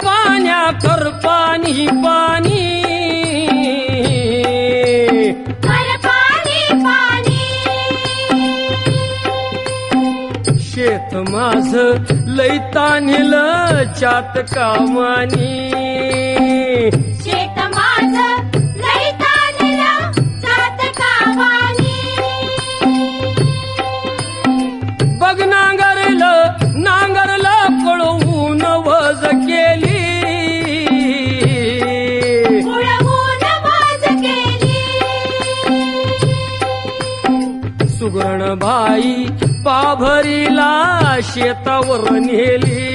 पाण्या कर पाणी पाणी शेत माझ लई तान्हिलं चात कामानी शेत माझं लई ताणलं चात कामानी बघ नांगरलं पळवून वज केली उडवून वाज केली सुगरण बाई पाभरीला शेतावर नेली